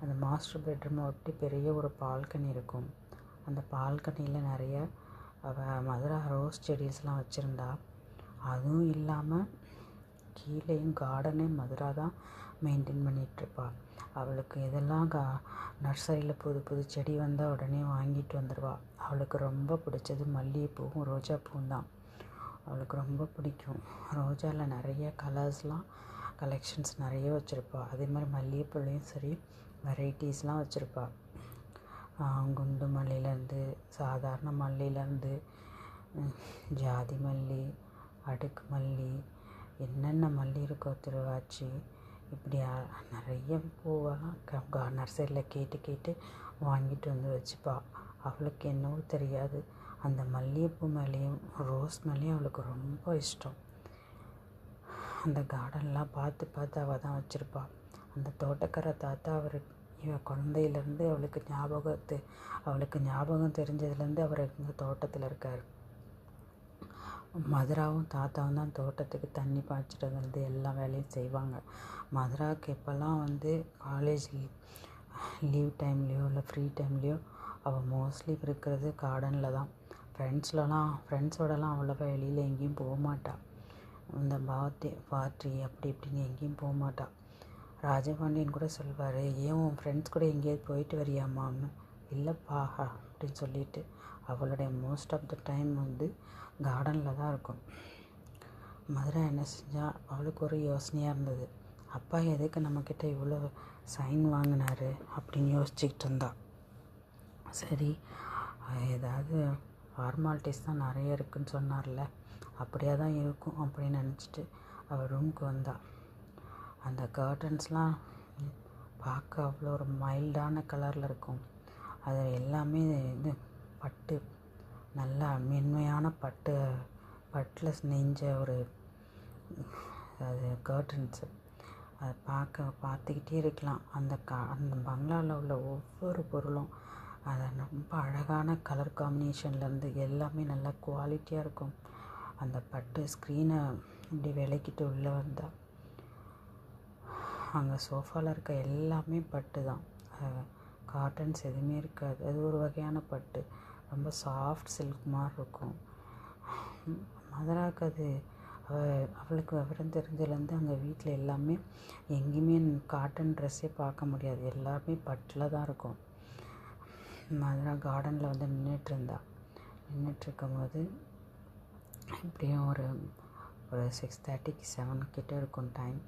அந்த மாஸ்டர் பெட்ரூமை ஒட்டி பெரிய ஒரு பால்கனி இருக்கும். அந்த பால்கனியில் நிறைய மதுரா ரோஸ் செடிஸ்லாம் வச்சுருந்தா. அதுவும் இல்லாமல் கீழேயும் கார்டனே மதுரா தான் மெயின்டைன் பண்ணிகிட்ருப்பா. அவளுக்கு எதெல்லாம் நர்சரியில் புது புது செடி வந்தால் உடனே வாங்கிட்டு வந்துடுவா. அவளுக்கு ரொம்ப பிடிச்சது மல்லிகைப்பூவும் ரோஜாப்பூவும் தான். அவளுக்கு ரொம்ப பிடிக்கும். ரோஜாவில் நிறைய கலெக்ஷன்ஸ் நிறைய வச்சுருப்பா. அதே மாதிரி மல்லிகைப்பூலையும் சரி வெரைட்டிஸ்லாம் வச்சுருப்பா. குண்டு மல்லியிலேருந்து சாதாரண மல்லியிலேருந்து ஜாதி மல்லி, அடுக்கு மல்லி, என்னென்ன மல்லி இருக்கோ திருவாச்சி, இப்படி நிறைய பூவெல்லாம் நர்சரியில் கேட்டு வாங்கிட்டு வந்து வச்சுப்பா. அவளுக்கு என்னவோ தெரியாது, அந்த மல்லிகைப்பூ மேலேயும் ரோஸ் மேலேயும் அவளுக்கு ரொம்ப இஷ்டம். அந்த கார்டன்லாம் பார்த்து அவள் தான் வச்சுருப்பா. அந்த தோட்டக்கார தாத்தா இவன் குழந்தையிலேருந்து அவளுக்கு ஞாபகம் தெரிஞ்சதுலேருந்து அவர் எங்கள் தோட்டத்தில் இருக்கார். மதுராவும் தாத்தாவும் தான் தோட்டத்துக்கு தண்ணி பாய்ச்சிட்டதுலேருந்து எல்லா வேலையும் செய்வாங்க. மதுராவுக்கு எப்போல்லாம் காலேஜ் லீவ் டைம்லேயோ இல்லை ஃப்ரீ டைம்லேயோ அவள் மோஸ்ட்லி இருக்கிறது கார்டனில் தான். ஃப்ரெண்ட்ஸோடலாம் அவ்வளோவா வெளியில் எங்கேயும் போக மாட்டாள். இந்த பார்ட்டி அப்படி இப்படின்னு எங்கேயும் போக மாட்டாள். ராஜபாண்டியன் கூட சொல்வார், ஏன் உன் ஃப்ரெண்ட்ஸ் கூட எங்கேயாவது போயிட்டு வரியாமான்னு. இல்லைப்பா அப்படின்னு சொல்லிட்டு அவளுடைய மோஸ்ட் ஆஃப் த டைம் கார்டனில் தான் இருக்கும். மதுரா என்ன செஞ்சால், அவளுக்கு ஒரு யோசனையாக இருந்தது. அப்பா எதுக்கு நம்மக்கிட்ட இவ்வளோ சைன் வாங்கினாரு அப்படின்னு யோசிச்சுக்கிட்டு இருந்தா. சரி, ஏதாவது ஃபார்மாலிட்டிஸ் தான் நிறைய இருக்குதுன்னு சொன்னார்ல, அப்படியே தான் இருக்கும் அப்படின்னு நினச்சிட்டு அவள் ரூமுக்கு வந்தாள். அந்த கர்டன்ஸ்லாம் பார்க்க அவ்வளோ ஒரு மைல்டான கலரில் இருக்கும். அது எல்லாமே பட்டு, நல்லா மென்மையான பட்டில் நெஞ்ச ஒரு கர்டன்ஸு. அதை பார்த்துக்கிட்டே இருக்கலாம். அந்த பங்களாவில் உள்ள ஒவ்வொரு பொருளும் அதை ரொம்ப அழகான கலர் காம்பினேஷன்லேருந்து எல்லாமே நல்லா குவாலிட்டியாக இருக்கும். அந்த பட்டு ஸ்க்ரீனை இப்படி விளக்கிட்டு உள்ளே வந்தால் அங்கே சோஃபாவில் இருக்க எல்லாமே பட்டு தான். காட்டன்ஸ் எதுவுமே இருக்காது. அது ஒரு வகையான பட்டு, ரொம்ப சாஃப்ட் சில்க் மாதிரி இருக்கும். மதுராவுக்கு அது அவளுக்கு விவரம் தெரிஞ்சதுலேருந்து அங்கே வீட்டில் எல்லாமே எங்கேயுமே காட்டன் ட்ரெஸ்ஸே பார்க்க முடியாது, எல்லாமே பட்டில் தான் இருக்கும். மதுரா கார்டனில் நின்றுட்டுருக்கும் போது எப்படியும் ஒரு 6:30 7 கிட்டே இருக்கும் டைம்.